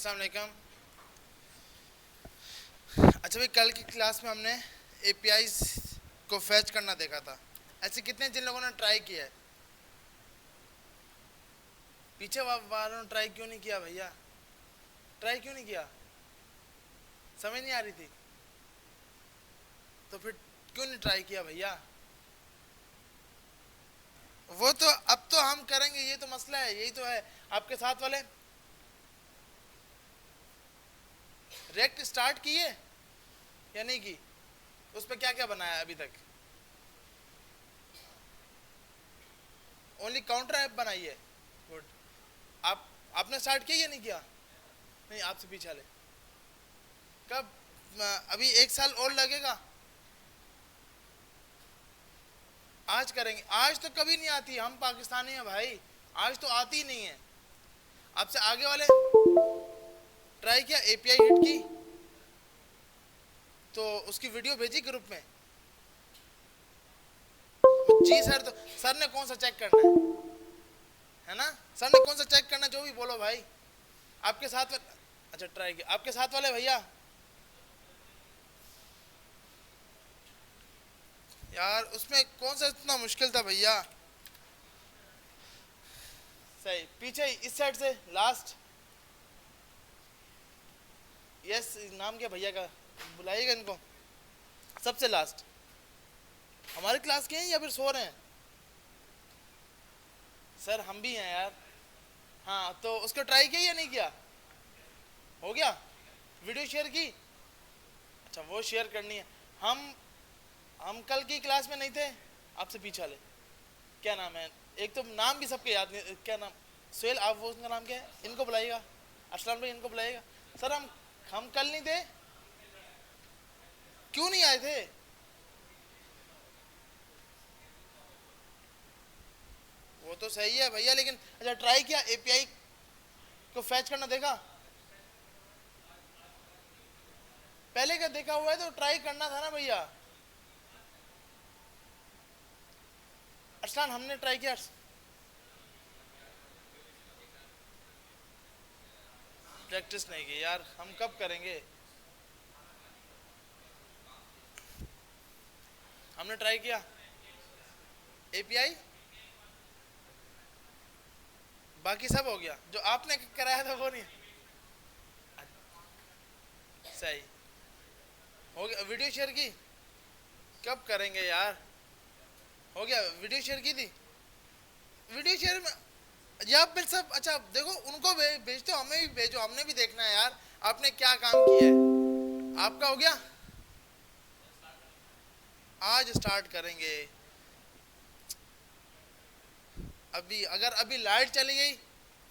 अस्सलाम वालेकुम। अच्छा भाई, कल की क्लास में हमने एपीआईज को फैच करना देखा था। ऐसे कितने जिन लोगों ने ट्राई किया है? पीछे वालों ने ट्राई क्यों नहीं किया भैया? ट्राई क्यों नहीं किया? समझ नहीं आ रही थी तो फिर क्यों नहीं ट्राई किया भैया? वो तो अब तो हम करेंगे, ये तो मसला है, यही तो है। आपके साथ वाले रेक्ट स्टार्ट किए या नहीं की? उस पर क्या क्या बनाया अभी तक? ओनली काउंटर ऐप बनाई है। गुड। आप आपने स्टार्ट किया या नहीं किया? नहीं, आपसे पीछे ले। कब? अभी 1 साल और लगेगा। आज करेंगे। आज तो कभी नहीं आती, हम पाकिस्तानी हैं भाई। आज तो आती ही नहीं है। आपसे आगे वाले ट्राई किया, एपीआई हिट की तो उसकी वीडियो भेजी ग्रुप में। जी सर, तो सर ने कौन सा चेक करना है ना? सर ने कौन सा चेक करना, जो भी बोलो भाई। आपके साथ वाले, अच्छा ट्राई किया, आपके साथ वाले भैया। यार उसमें कौन सा इतना मुश्किल था भैया? सही, पीछे इस साइड से लास्ट। यस, नाम क्या भैया का? बुलाइएगा इनको। सबसे लास्ट। हमारी क्लास के हैं या फिर सो रहे हैं? सर हम भी हैं यार। हाँ, तो उसको ट्राई किया या नहीं किया? हो गया? वीडियो शेयर की? अच्छा, वो शेयर करनी है। हम कल की क्लास में नहीं थे। आपसे पीछे वाले क्या नाम है? एक तो नाम भी सबके याद नहीं, क्या नाम? सुहेल, आप वो उसका नाम क्या है? इनको बुलाइएगा। असलम भाई, इनको बुलाइएगा। सर हम कल नहीं थे। क्यों नहीं आए थे? वो तो सही है भैया, लेकिन अच्छा ट्राई किया एपीआई को फैच करना देखा? पहले का देखा हुआ है तो ट्राई करना था ना भैया। अरसलान, हमने ट्राई किया। प्रैक्टिस नहीं की यार, हम कब करेंगे? हमने ट्राई किया एपीआई, बाकी सब हो गया। जो आपने कराया था वो नहीं। सही। हो गया? वीडियो शेयर की? कब करेंगे यार? हो गया? वीडियो शेयर की थी? वीडियो शेयर में या फिर सब, अच्छा देखो, उनको भेज दो, हमें भी भेजो, हमने भी देखना है यार आपने क्या काम किया है। आपका हो गया? आज स्टार्ट करेंगे। अभी अगर अभी लाइट चली गई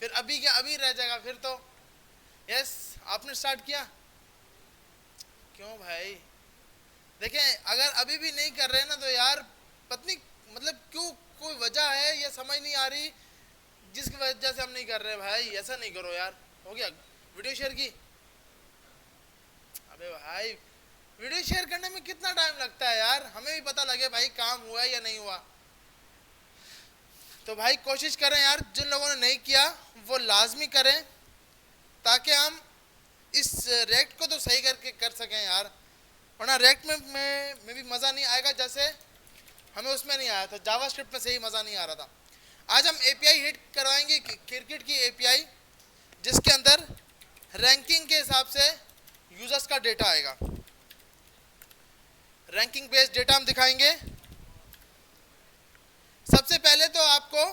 फिर अभी क्या अभी रह जाएगा फिर तो। यस, आपने स्टार्ट किया? क्यों भाई? देखें, अगर अभी भी नहीं कर रहे ना तो यार पत्नी, मतलब क्यों, कोई वजह है या समझ नहीं आ रही जिसकी वजह से हम नहीं कर रहे भाई। ऐसा नहीं करो यार। हो गया? वीडियो शेयर की? अबे भाई, वीडियो शेयर करने में कितना टाइम लगता है यार, हमें भी पता लगे भाई काम हुआ है या नहीं हुआ। तो भाई कोशिश करें यार, जिन लोगों ने नहीं किया वो लाजमी करें, ताकि हम इस रेक्ट को तो सही करके कर सकें यार। वरना रेक्ट में भी मज़ा नहीं आएगा जैसे हमें उसमें नहीं आया था, जावा स्क्रिप्ट में सही मज़ा नहीं आ रहा था। आज हम एपीआई हिट करवाएंगे क्रिकेट की एपीआई, जिसके अंदर रैंकिंग के हिसाब से यूजर्स का डेटा आएगा। रैंकिंग बेस्ड डेटा हम दिखाएंगे। सबसे पहले तो आपको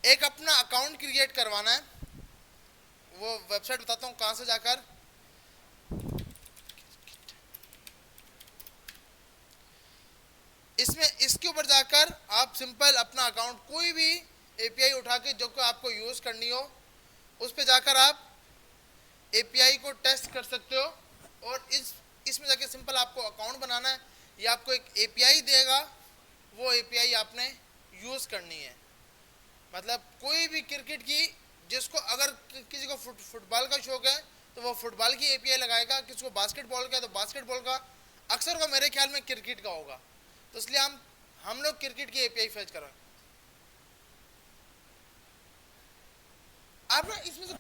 एक अपना अकाउंट क्रिएट करवाना है। वो वेबसाइट बताता हूँ कहाँ से जाकर। इसमें इसके ऊपर जाकर आप सिंपल अपना अकाउंट, कोई भी एपीआई उठा के जो को आपको यूज़ करनी हो उस पे जाकर आप एपीआई को टेस्ट कर सकते हो। और इसमें जाके सिंपल आपको अकाउंट बनाना है, या आपको एक एपीआई देगा, वो एपीआई आपने यूज़ करनी है। मतलब कोई भी क्रिकेट की, जिसको अगर किसी को फुटबॉल का शौक है तो वो फुटबॉल की एपीआई लगाएगा, किसी को बास्केटबॉल का है तो बास्केटबॉल का, अक्सर को मेरे ख्याल में क्रिकेट का होगा। तो इसलिए हम लोग क्रिकेट की एपीआई फैच कर रहे हैं। आप ना इसमें से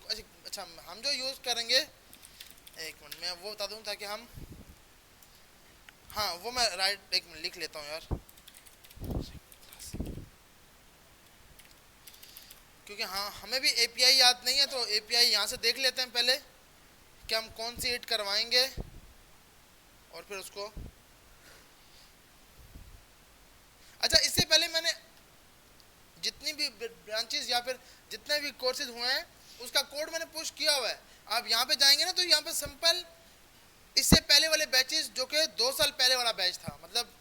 अच्छा हम जो यूज़ करेंगे, एक मिनट मैं वो बता दूं ताकि हम, हाँ वो मैं राइट एक मिनट लिख लेता हूँ यार, क्योंकि हाँ हमें भी एपीआई याद नहीं है, तो एपीआई यहाँ से देख लेते हैं पहले कि हम कौन सी हिट करवाएंगे और फिर उसको। अच्छा इससे पहले मैंने जितनी भी ब्रांचेस या फिर जितने भी कोर्सेज हुए हैं उसका कोड मैंने पुश किया हुआ है। आप यहाँ पे जाएंगे ना तो यहाँ पे सिंपल इससे पहले वाले बैचेस जो कि 2 साल पहले वाला बैच था, मतलब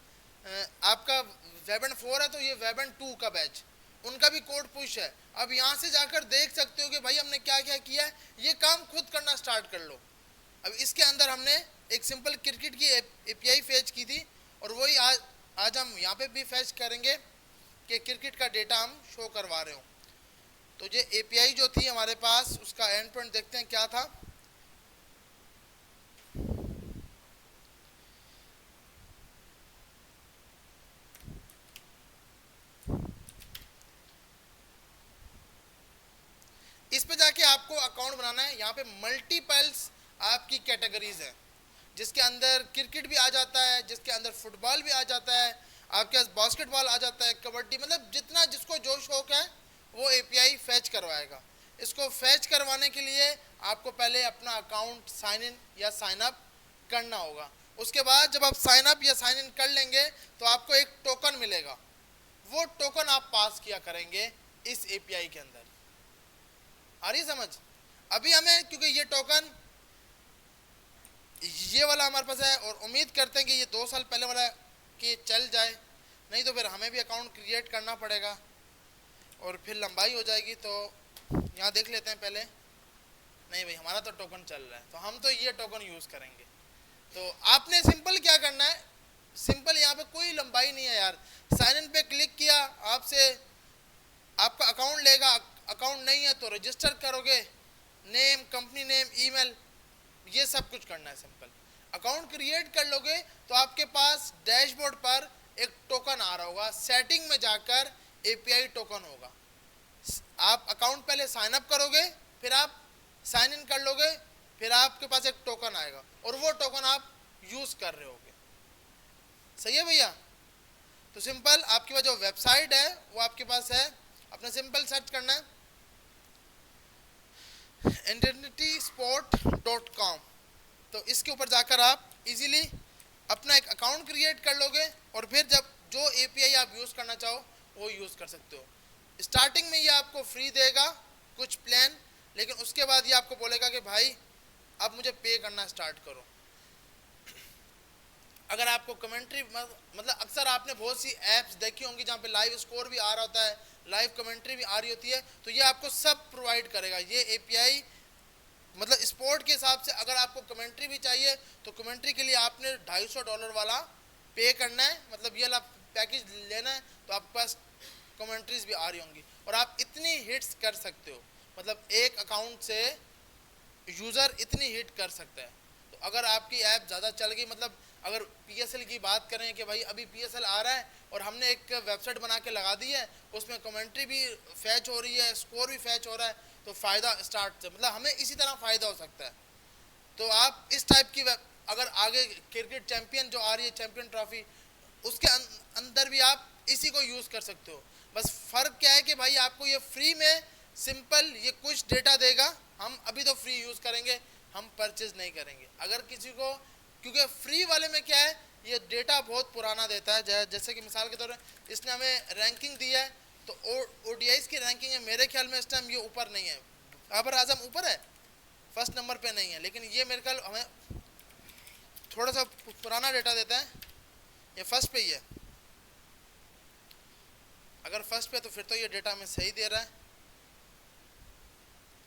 आपका वेबन 4 है तो ये वेबन 2 का बैच, उनका भी कोड पुश है। अब यहाँ से जाकर देख सकते हो कि भाई हमने क्या क्या किया है, ये काम खुद करना स्टार्ट कर लो। अब इसके अंदर हमने एक सिंपल क्रिकेट की एपीआई फैच की थी और वही आज हम यहाँ पे भी फैच करेंगे कि क्रिकेट का डेटा हम शो करवा रहे हो। तो ये एपीआई जो थी हमारे पास उसका एंड पॉइंट देखते हैं क्या था। इस पे जाके आपको अकाउंट बनाना है। यहाँ पे मल्टीपल्स आपकी कैटेगरीज है, जिसके अंदर क्रिकेट भी आ जाता है, जिसके अंदर फुटबॉल भी आ जाता है, आपके पास बास्केटबॉल आ जाता है, कबड्डी, मतलब जितना जिसको जो शौक है वो एपीआई फैच करवाएगा। इसको फैच करवाने के लिए आपको पहले अपना अकाउंट साइन इन या साइन अप करना होगा। उसके बाद जब आप साइन अप या साइन इन कर लेंगे तो आपको एक टोकन मिलेगा, वो टोकन आप पास किया करेंगे इस एपीआई के अंदर। आ रही समझ? अभी हमें क्योंकि ये टोकन ये वाला हमारे पास है और उम्मीद करते हैं कि ये 2 साल पहले वाला कि चल जाए, नहीं तो फिर हमें भी अकाउंट क्रिएट करना पड़ेगा और फिर लंबाई हो जाएगी। तो यहाँ देख लेते हैं पहले, नहीं भाई हमारा तो टोकन चल रहा है तो हम तो ये टोकन यूज़ करेंगे। तो आपने सिंपल क्या करना है, सिंपल यहाँ पे कोई लंबाई नहीं है यार, साइन इन पे क्लिक किया, आपसे आपका अकाउंट लेगा, अकाउंट नहीं है तो रजिस्टर करोगे, नेम, कंपनी नेम, ईमेल, ये सब कुछ करना है। सिंपल अकाउंट क्रिएट कर लोगे तो आपके पास डैशबोर्ड पर एक टोकन आ रहा होगा, सेटिंग में जाकर एपीआई टोकन होगा। आप अकाउंट पहले साइन अप करोगे, फिर आप साइन इन कर लोगे, फिर आपके पास एक टोकन आएगा और वो टोकन आप यूज कर रहे होगे। सही है भैया? तो सिंपल आपके पास जो वेबसाइट है वो आपके पास है, अपने सिंपल सर्च करना है indemnitysport.com। तो इसके ऊपर जाकर आप इजीली अपना एक अकाउंट क्रिएट कर लोगे और फिर जब जो एपीआई आप यूज़ करना चाहो वो यूज़ कर सकते हो। स्टार्टिंग में ये आपको फ्री देगा कुछ प्लान, लेकिन उसके बाद ये आपको बोलेगा कि भाई अब मुझे पे करना स्टार्ट करो। अगर आपको कमेंट्री मतलब अक्सर आपने बहुत सी ऐप्स देखी होंगी जहाँ पे लाइव स्कोर भी आ रहा होता है, लाइव कमेंट्री भी आ रही होती है, तो ये आपको सब प्रोवाइड करेगा ये एपीआई। मतलब स्पोर्ट के हिसाब से अगर आपको कमेंट्री भी चाहिए तो कमेंट्री के लिए आपने $250 वाला पे करना है, मतलब ये वाला पैकेज लेना है, तो आपके पास कमेंट्रीज भी आ रही होंगी और आप इतनी हिट्स कर सकते हो, मतलब एक अकाउंट से यूज़र इतनी हिट कर सकता है। तो अगर आपकी ऐप ज़्यादा चल गई, मतलब अगर पीएसएल की बात करें कि भाई अभी पीएसएल आ रहा है और हमने एक वेबसाइट बना के लगा दी है, उसमें कमेंट्री भी फैच हो रही है, स्कोर भी फैच हो रहा है, तो फ़ायदा स्टार्ट से मतलब हमें इसी तरह फ़ायदा हो सकता है। तो आप इस टाइप की अगर आगे क्रिकेट चैंपियन जो आ रही है, चैंपियन ट्रॉफी, उसके अंदर भी आप इसी को यूज़ कर सकते हो। बस फ़र्क क्या है कि भाई आपको ये फ्री में सिंपल ये कुछ डेटा देगा, हम अभी तो फ्री यूज़ करेंगे, हम परचेज नहीं करेंगे। अगर किसी को, क्योंकि फ्री वाले में क्या है ये डेटा बहुत पुराना देता है, जैसे कि मिसाल के तौर पर इसने हमें रैंकिंग दी है तो ओडीआईस की रैंकिंग है, मेरे ख्याल में इस टाइम ये ऊपर नहीं है, बाबर आजम ऊपर है, फर्स्ट नंबर पे नहीं है, लेकिन ये मेरे ख्याल हमें थोड़ा सा पुराना डेटा देता है, ये फर्स्ट पे ही है। अगर फर्स्ट पे तो फिर तो ये डेटा हमें सही दे रहा है,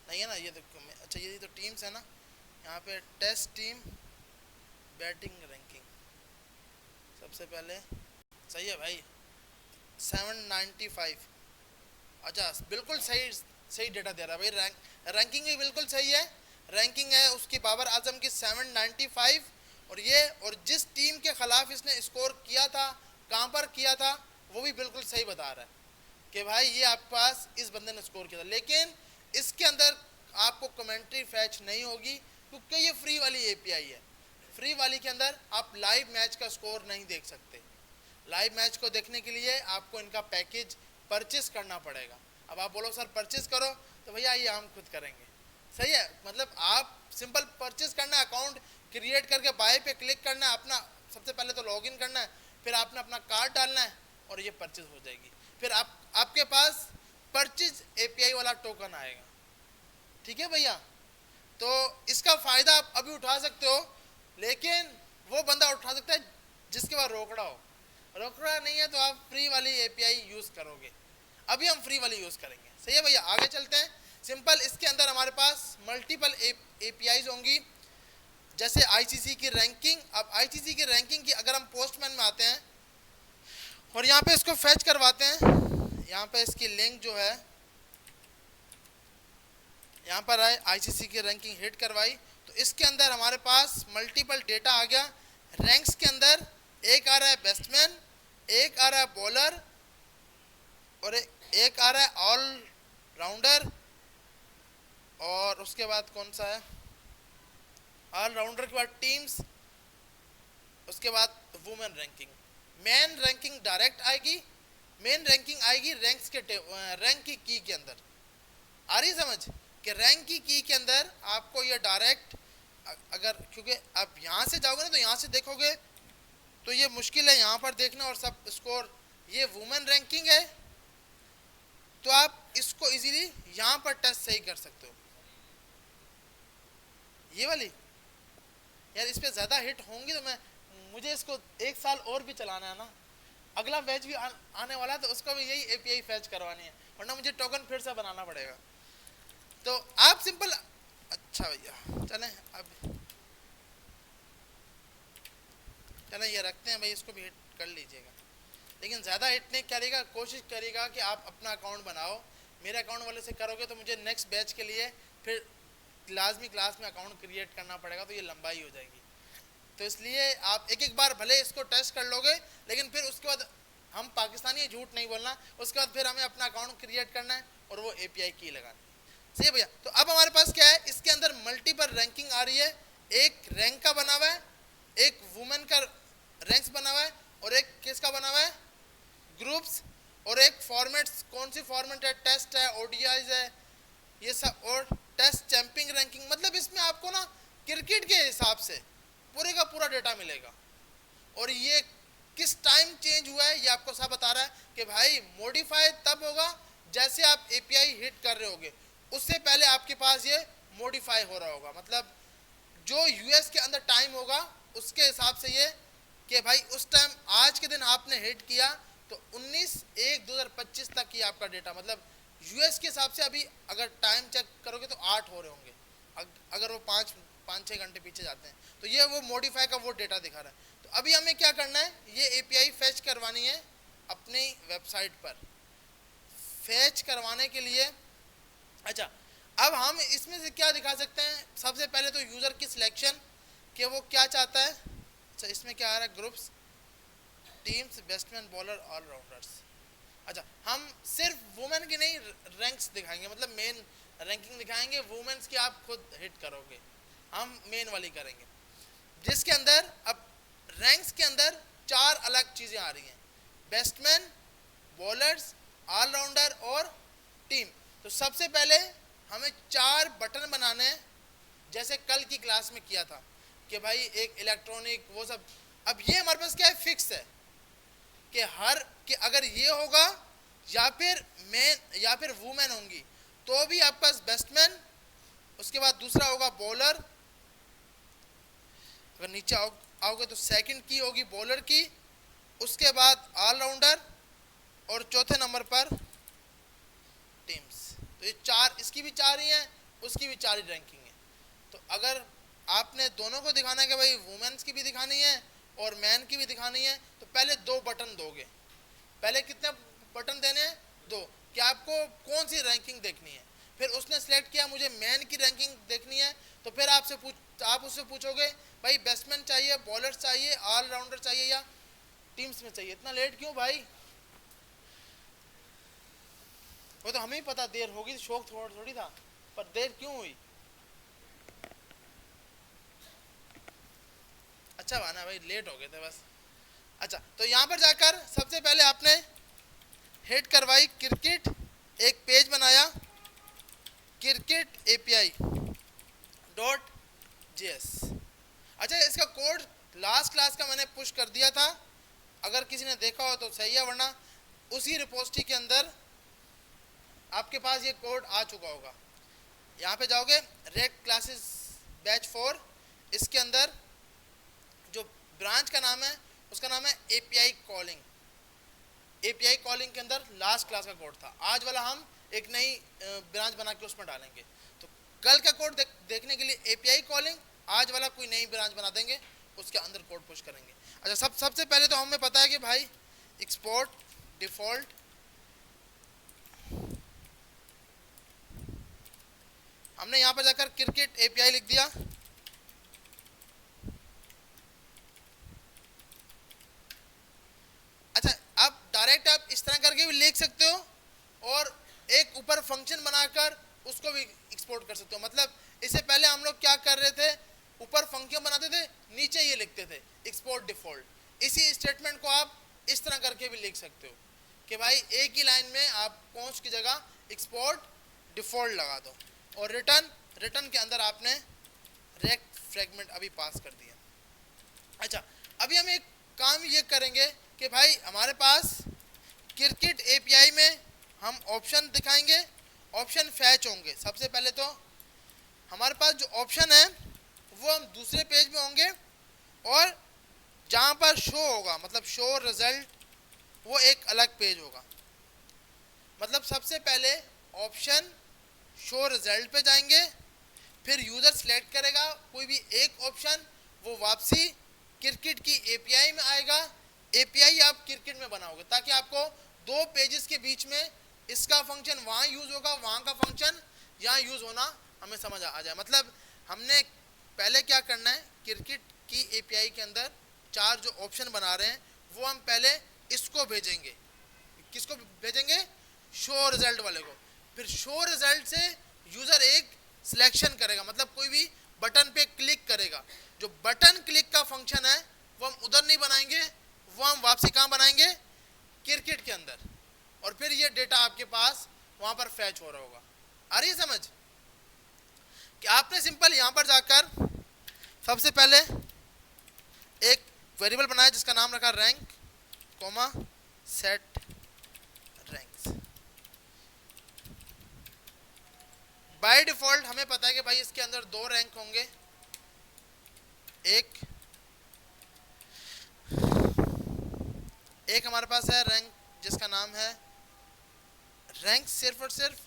नहीं है ना ये तो। अच्छा ये तो टीम्स है ना, यहाँ पे टेस्ट टीम बैटिंग रैंकिंग सबसे पहले सही है भाई 795। अच्छा बिल्कुल सही डेटा दे रहा है भाई, रैंकिंग भी बिल्कुल सही है, रैंकिंग है उसकी बाबर आजम की 795 और ये और जिस टीम के खिलाफ इसने स्कोर किया था, कहाँ पर किया था, वो भी बिल्कुल सही बता रहा है कि भाई ये आपके पास इस बंदे ने स्कोर किया था। लेकिन इसके अंदर आपको कमेंट्री फैच नहीं होगी, क्योंकि ये फ्री वाली एपीआई है। फ्री वाली के अंदर आप लाइव मैच का स्कोर नहीं देख सकते। लाइव मैच को देखने के लिए आपको इनका पैकेज परचेस करना पड़ेगा। अब आप बोलो सर परचेस करो, तो भैया ये हम खुद करेंगे, सही है। मतलब आप सिंपल परचेस करना है, अकाउंट क्रिएट करके बाय पे क्लिक करना है, अपना सबसे पहले तो लॉगिन करना है, फिर आपने अपना कार्ड डालना है और ये परचेज हो जाएगी। फिर आपके पास परचेज एपीआई वाला टोकन आएगा, ठीक है भैया। तो इसका फायदा आप अभी उठा सकते हो, लेकिन वो बंदा उठा सकता है जिसके पास रोकड़ा हो। रोकड़ा नहीं है तो आप फ्री वाली एपीआई यूज करोगे। अभी हम फ्री वाली यूज करेंगे, सही है भैया। आगे चलते हैं। सिंपल इसके अंदर हमारे पास मल्टीपल एपीआईज होंगी, जैसे आईसीसी की रैंकिंग। अब आईसीसी की रैंकिंग की अगर हम पोस्टमैन में आते हैं और यहाँ पे इसको फैच करवाते हैं, यहाँ पे इसकी लिंक जो है यहाँ पर आए, आईसीसी की रैंकिंग हिट करवाई, तो इसके अंदर हमारे पास मल्टीपल डेटा आ गया। रैंक्स के अंदर एक आ रहा है बैट्समैन, एक आ रहा है बॉलर, और एक आ रहा है ऑल राउंडर, और उसके बाद कौन सा है, ऑल राउंडर के बाद टीम्स, उसके बाद women ranking. Main ranking direct आएगी, मेन रैंकिंग आएगी रैंक्स के रैंक की के अंदर। आ रही समझ कि रैंक की के अंदर आपको ये डायरेक्ट, अगर क्योंकि आप यहाँ से जाओगे ना तो यहाँ से देखोगे तो ये मुश्किल है यहाँ पर देखना और सब स्कोर। ये वुमेन रैंकिंग है, तो आप इसको इजीली यहाँ पर टेस्ट सही कर सकते हो। ये वाली यार इस पे ज़्यादा हिट होंगी, तो मुझे इसको एक साल और भी चलाना है ना, अगला बैच भी आने वाला है, तो उसको भी यही एपीआई फैच करवानी है, वरना मुझे टोकन फिर से बनाना पड़ेगा। तो आप सिंपल, अच्छा भैया चलें, अब चलें ये रखते हैं भाई, इसको भी हिट कर लीजिएगा, लेकिन ज़्यादा हिट नहीं करेगा। कोशिश करेगा कि आप अपना अकाउंट बनाओ। मेरे अकाउंट वाले से करोगे तो मुझे नेक्स्ट बैच के लिए फिर लाजमी क्लास में अकाउंट क्रिएट करना पड़ेगा, तो ये लंबाई हो जाएगी। तो इसलिए आप एक बार भले इसको टेस्ट कर लोगे, लेकिन फिर उसके बाद हम पाकिस्तानी झूठ नहीं बोलना, उसके बाद फिर हमें अपना अकाउंट क्रिएट करना है और वो एपीआई की लगानी। सही है भैया। तो अब हमारे पास क्या है, इसके अंदर मल्टीपल रैंकिंग आ रही है। एक रैंक का बना हुआ है, एक वुमेन का रैंक्स बना हुआ है, और एक किसका बना हुआ है, ग्रुप्स, और एक फॉर्मेट्स। कौन सी फॉर्मेट है, टेस्ट है, ओडीआईज है, ये सब, और टेस्ट चैंपियन रैंकिंग। मतलब इसमें आपको ना क्रिकेट के हिसाब से पूरे का पूरा डेटा मिलेगा, और ये किस टाइम चेंज हुआ है ये आपको सब बता रहा है कि भाई मॉडिफाई तब होगा जैसे आप एपीआई हिट कर रहे होगे, उससे पहले आपके पास ये मॉडिफाई हो रहा होगा। मतलब जो यूएस के अंदर टाइम होगा उसके हिसाब से ये कि भाई उस टाइम आज के दिन आपने हिट किया तो 19/1/2025 तक ही आपका डेटा, मतलब यूएस के हिसाब से अभी अगर टाइम चेक करोगे तो 8 हो रहे होंगे, अगर वो 5-6 घंटे पीछे जाते हैं, तो ये वो मॉडिफाई का वो डेटा दिखा रहा है। तो अभी हमें क्या करना है, ये एपीआई फैच करवानी है अपनी वेबसाइट पर। फैच करवाने के लिए, अच्छा अब हम इसमें से क्या दिखा सकते हैं, सबसे पहले तो यूज़र की सिलेक्शन कि वो क्या चाहता है। अच्छा इसमें क्या आ रहा है, groups, teams, batsman, bowler, allrounders. अच्छा हम सिर्फ वुमेन की नहीं रैंक्स दिखाएंगे, मतलब मेन रैंकिंग दिखाएंगे, वुमेन्स की आप खुद हिट करोगे, हम मेन वाली करेंगे, जिसके अंदर अब रैंक्स के अंदर 4 अलग चीज़ें आ रही हैं, बैट्समैन, बॉलर्स, ऑलराउंडर और टीम। तो सबसे पहले हमें 4 बटन बनाने हैं, जैसे कल की क्लास में किया था कि भाई एक इलेक्ट्रॉनिक वो सब। अब ये हमारे पास क्या है, फिक्स है कि कि अगर ये होगा या फिर मैन या फिर वुमेन होंगी तो भी आपके पास बैट्समैन, उसके बाद दूसरा होगा बॉलर, अगर नीचे आओगे तो सेकंड की होगी बॉलर की, उसके बाद ऑलराउंडर, और चौथे नंबर पर टीम्स। तो ये 4, इसकी भी 4 ही है, उसकी भी 4 ही रैंकिंग है। तो अगर आपने दोनों को दिखाना है कि भाई वुमेन्स की भी दिखानी है और मैन की भी दिखानी है, तो पहले 2 बटन दोगे। पहले कितने बटन देने हैं, 2, कि आपको कौन सी रैंकिंग देखनी है। फिर उसने सेलेक्ट किया मुझे मैन की रैंकिंग देखनी है, तो फिर आप उससे पूछोगे भाई बैट्समैन चाहिए, बॉलर चाहिए, ऑलराउंडर चाहिए या टीम्स में चाहिए। इतना लेट क्यों भाई, वो तो हमें ही पता देर होगी, शौक थोड़ी था। पर देर क्यों हुई? अच्छा वाना भाई, लेट हो गए थे बस। अच्छा, तो यहाँ पर जाकर सबसे पहले आपने हेड करवाई क्रिकेट, एक पेज बनाया क्रिकेट एपीआई डॉट जेएस। अच्छा, इसका कोड लास्ट क्लास का मैंने पुश कर दिया था, अगर किसी ने देखा हो तो सही है, वरना उसी रिपोजिटरी के अंदर आपके पास ये कोड आ चुका होगा। यहाँ पे जाओगे रेड क्लासेस बैच 4, इसके अंदर जो ब्रांच का नाम है उसका नाम है एपीआई कॉलिंग। एपीआई कॉलिंग के अंदर लास्ट क्लास का कोड था, आज वाला हम एक नई ब्रांच बना के उसमें डालेंगे। तो कल का कोड देखने के लिए एपीआई कॉलिंग, आज वाला कोई नई ब्रांच बना देंगे, उसके अंदर कोड पुश करेंगे। अच्छा, सबसे पहले तो हमें पता है कि भाई एक्सपोर्ट डिफॉल्ट, हमने यहाँ पर जाकर क्रिकेट एपीआई लिख दिया। अच्छा, अब डायरेक्ट आप इस तरह करके भी लिख सकते हो और एक ऊपर फंक्शन बनाकर उसको भी एक्सपोर्ट कर सकते हो। मतलब इससे पहले हम लोग क्या कर रहे थे, ऊपर फंक्शन बनाते थे, नीचे ये लिखते थे एक्सपोर्ट डिफॉल्ट। इसी स्टेटमेंट को आप इस तरह करके भी लिख सकते हो कि भाई एक ही लाइन में आप कौंस की जगह एक्सपोर्ट डिफॉल्ट लगा दो और रिटर्न के अंदर आपने रेक्ट फ्रेगमेंट अभी पास कर दिया। अच्छा, अभी हम एक काम ये करेंगे कि भाई हमारे पास क्रिकेट एपीआई में हम ऑप्शन दिखाएंगे, ऑप्शन फैच होंगे। सबसे पहले तो हमारे पास जो ऑप्शन है वो हम दूसरे पेज में होंगे और जहाँ पर शो होगा, मतलब शो रिजल्ट, वो एक अलग पेज होगा। मतलब सबसे पहले ऑप्शन शो रिजल्ट पे जाएंगे, फिर यूजर सिलेक्ट करेगा कोई भी एक ऑप्शन, वो वापसी क्रिकेट की एपीआई में आएगा। एपीआई आप क्रिकेट में बनाओगे ताकि आपको दो पेजेस के बीच में इसका फंक्शन वहाँ यूज होगा, वहाँ का फंक्शन यहाँ यूज होना हमें समझ आ जाए। मतलब हमने पहले क्या करना है, क्रिकेट की एपीआई के अंदर चार जो ऑप्शन बना रहे हैं वो हम पहले इसको भेजेंगे। किसको भेजेंगे? शो रिजल्ट वाले को। फिर शो रिजल्ट से यूजर एक सिलेक्शन करेगा, मतलब कोई भी बटन पे क्लिक करेगा। जो बटन क्लिक का फंक्शन है वो हम उधर नहीं बनाएंगे, वो हम वापसी कहाँ बनाएंगे? क्रिकेट के अंदर। और फिर ये डेटा आपके पास वहां पर फैच हो रहा होगा। आ रही है समझ? कि आपने सिंपल यहां पर जाकर सबसे पहले एक वेरिएबल बनाया जिसका नाम रखा rank comma set ranks. By default हमें पता है कि भाई इसके अंदर दो रैंक होंगे, एक हमारे पास है रैंक जिसका नाम है रैंक सिर्फ और सिर्फ,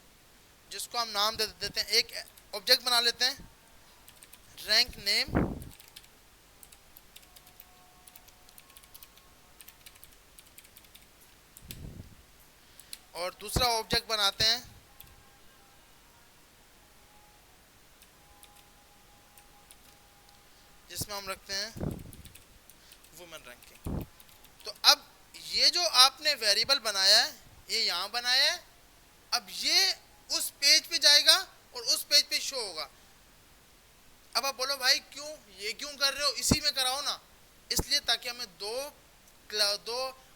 जिसको हम नाम दे देते हैं, एक ऑब्जेक्ट बना लेते हैं रैंक नेम, और दूसरा ऑब्जेक्ट बनाते हैं जिसमें हम रखते हैं वुमेन रैंकिंग। तो अब ये जो आपने वेरिएबल बनाया है ये यहाँ बनाया है, अब ये उस पेज पे जाएगा और उस पेज पे शो होगा। अब आप बोलो भाई क्यों ये क्यों कर रहे हो, इसी में कराओ ना। इसलिए ताकि हमें दो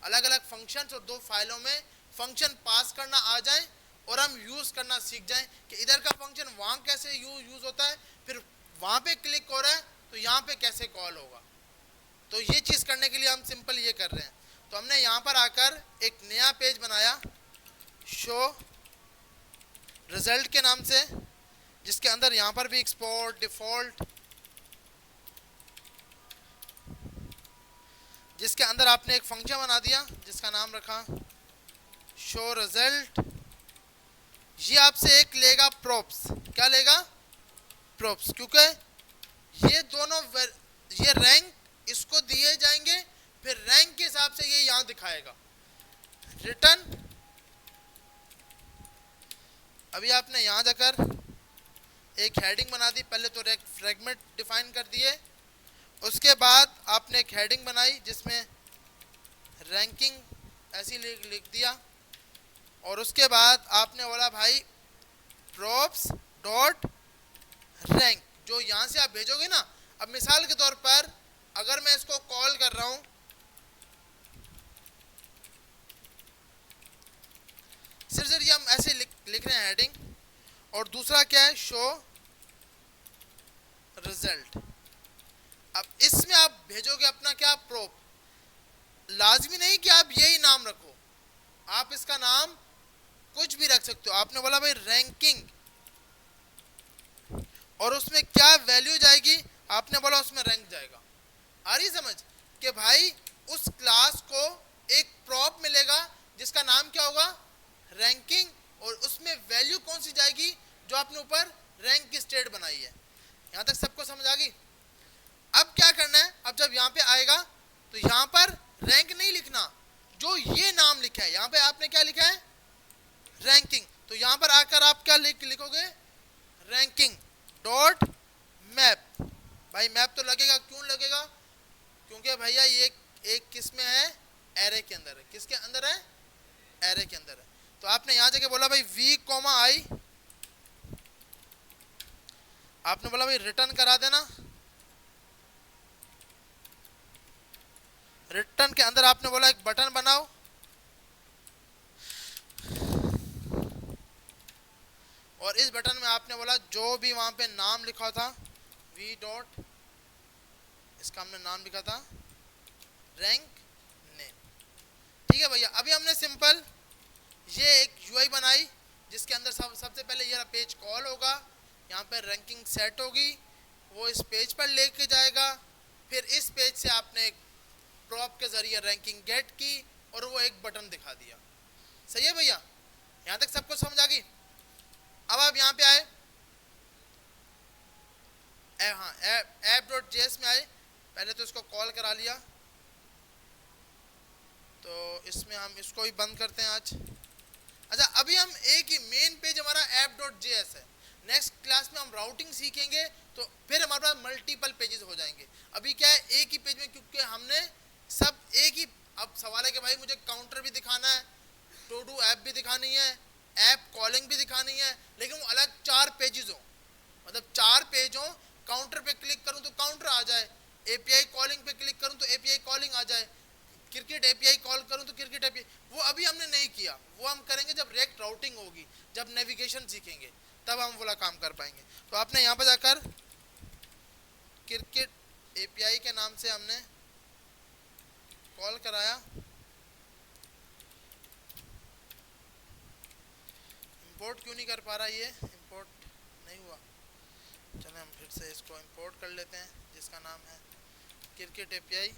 अलग अलग फंक्शंस और दो फाइलों में फंक्शन पास करना आ जाए और हम यूज करना सीख जाएं कि इधर का फंक्शन वहां कैसे यूज होता है, फिर वहां पे क्लिक हो रहा है तो यहाँ पे कैसे कॉल होगा। तो ये चीज करने के लिए हम सिंपल ये कर रहे हैं। तो हमने यहाँ पर आकर एक नया पेज बनाया शो रिजल्ट के नाम से, जिसके अंदर यहाँ पर भी एक्सपोर्ट डिफॉल्ट, जिसके अंदर आपने एक फंक्शन बना दिया जिसका नाम रखा शो रिजल्ट। ये आपसे एक लेगा प्रॉप्स, क्या लेगा? प्रॉप्स, क्योंकि ये दोनों ये रैंक इसको दिए जाएंगे, फिर रैंक के हिसाब से ये यहां दिखाएगा रिटर्न। अभी आपने यहां जाकर एक हेडिंग बना दी, पहले तो रैंक फ्रेगमेंट डिफाइन कर दिए, उसके बाद आपने एक हेडिंग बनाई जिसमें रैंकिंग ऐसी लिख दिया, और उसके बाद आपने बोला भाई प्रॉप्स डॉट रैंक, जो यहां से आप भेजोगे ना। अब मिसाल के तौर पर अगर मैं इसको कॉल कर रहा हूं, सिर्फ ये हम ऐसे लिख रहे हैं हेडिंग, और दूसरा क्या है, शो रिजल्ट। अब इसमें आप भेजोगे अपना क्या, प्रोप। लाजमी नहीं कि आप यही नाम रखो, आप इसका नाम कुछ भी रख सकते हो। आपने बोला भाई रैंकिंग, और उसमें क्या वैल्यू जाएगी, आपने बोला उसमें रैंक जाएगा। आ रही समझ कि भाई उस क्लास को एक प्रॉप मिलेगा जिसका नाम क्या होगा, रैंकिंग, और उसमें वैल्यू कौन सी जाएगी, जो आपने ऊपर रैंक की स्टेट बनाई है। यहां तक सबको समझ आ गई। अब क्या करना है, अब जब यहाँ पे आएगा तो यहाँ पर रैंक नहीं लिखना, जो ये नाम लिखा है यहाँ पे आपने क्या लिखा है, रैंकिंग। तो यहाँ पर आकर आप क्या लिखोगे, रैंकिंग डॉट मैप। भाई मैप तो लगेगा, क्यों लगेगा, क्योंकि भैया ये एक किस में है, एरे के अंदर है। किसके अंदर है, एरे के अंदर है। तो आपने यहां जाके बोला भाई v कॉमा आई, आपने बोला भाई रिटर्न करा देना। रिटर्न के अंदर आपने बोला एक बटन बनाओ, और इस बटन में आपने बोला जो भी वहां पे नाम लिखा था, v डॉट, इसका हमने नाम लिखा था रैंक नेम। ठीक है भैया, अभी हमने सिंपल ये एक यूआई बनाई जिसके अंदर सबसे पहले ये पेज कॉल होगा, यहाँ पर रैंकिंग सेट होगी, वो इस पेज पर लेके जाएगा। फिर इस पेज से आपने एक प्रॉप के जरिए रैंकिंग गेट की, और वो एक बटन दिखा दिया। सही है भैया, यहाँ तक सबको समझ आ गई। अब आप यहाँ पे आए, हाँ ऐप डॉट जेएस में आए, पहले तो इसको कॉल करा लिया, तो इसमें हम इसको ही बंद करते हैं आज। अच्छा, अभी हम एक ही मेन पेज हमारा ऐप डॉट जेएस है, नेक्स्ट क्लास में हम राउटिंग सीखेंगे, तो फिर हमारे पास मल्टीपल पेजेस हो जाएंगे। अभी क्या है, एक ही पेज में, क्योंकि हमने सब एक ही। अब सवाल है कि भाई मुझे काउंटर भी दिखाना है, टू डू ऐप भी दिखानी है, ऐप कॉलिंग भी दिखानी है, लेकिन वो अलग 4 पेजेस हो, मतलब 4 पेज हो। काउंटर पे क्लिक करूं तो काउंटर आ जाए, एपीआई कॉलिंग पे क्लिक करूं तो एपीआई कॉलिंग आ जाए, क्रिकेट एपीआई कॉल करूं तो क्रिकेट एपीआई। वो अभी हमने नहीं किया, वो हम करेंगे जब रेक्ट राउटिंग होगी, जब नेविगेशन सीखेंगे, तब हम वाला काम कर पाएंगे। तो आपने यहाँ पर जाकर क्रिकेट एपीआई के नाम से हमने कॉल कराया, इंपोर्ट क्यों नहीं कर पा रहा, ये इंपोर्ट नहीं हुआ। चलें हम फिर से इसको इंपोर्ट कर लेते हैं, जिसका नाम है क्रिकेट एपीआई।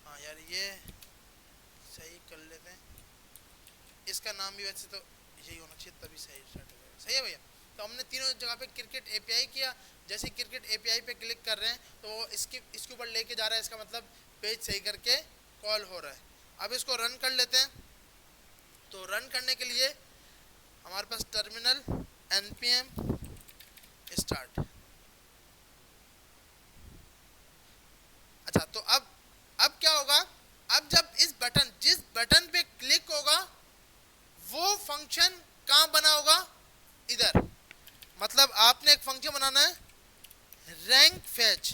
हाँ यार, ये सही कर लेते हैं, इसका नाम भी वैसे तो यही होना चाहिए, तभी सही स्टार्ट हो जाएगा। सही है भैया। तो हमने तीनों जगह पे क्रिकेट एपीआई किया, जैसे क्रिकेट एपीआई पे क्लिक कर रहे हैं तो वो इसके ऊपर लेके जा रहा है, इसका मतलब पेज सही करके कॉल हो रहा है। अब इसको रन कर लेते हैं। तो रन करने के लिए हमारे पास टर्मिनल npm स्टार्ट। अच्छा, तो अब क्या होगा, अब जब जिस बटन पे क्लिक होगा वो फंक्शन कहां बना होगा, इधर। मतलब आपने एक फंक्शन बनाना है रैंक फैच।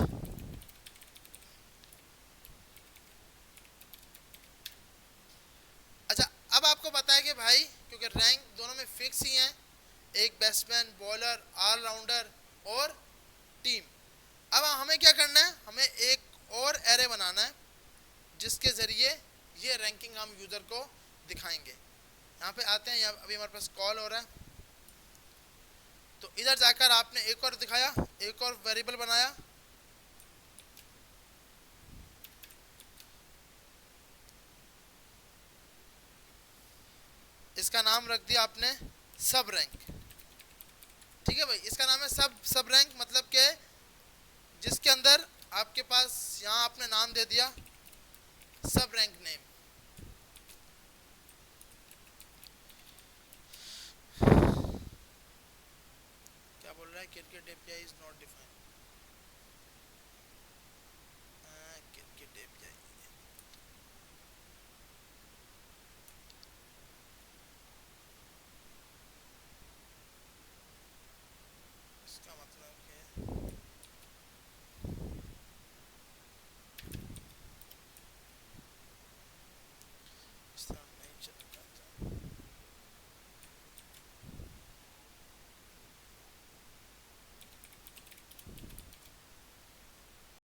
अच्छा, अब आपको पता है कि भाई क्योंकि रैंक दोनों में फिक्स ही हैं, एक बैट्समैन, बॉलर, ऑलराउंडर और टीम। अब हमें क्या करना है, हमें एक और एरे बनाना है जिसके जरिए ये रैंकिंग हम यूजर को दिखाएंगे। यहाँ पे आते हैं, यहाँ अभी हमारे पास कॉल हो रहा है, तो इधर जाकर आपने एक और दिखाया, एक और वेरिएबल बनाया, इसका नाम रख दिया आपने सब रैंक। ठीक है भाई, इसका नाम है सब रैंक, मतलब के जिसके अंदर आपके पास यहाँ आपने नाम दे दिया सब रैंक नेम। रहा है cricket API is not defined.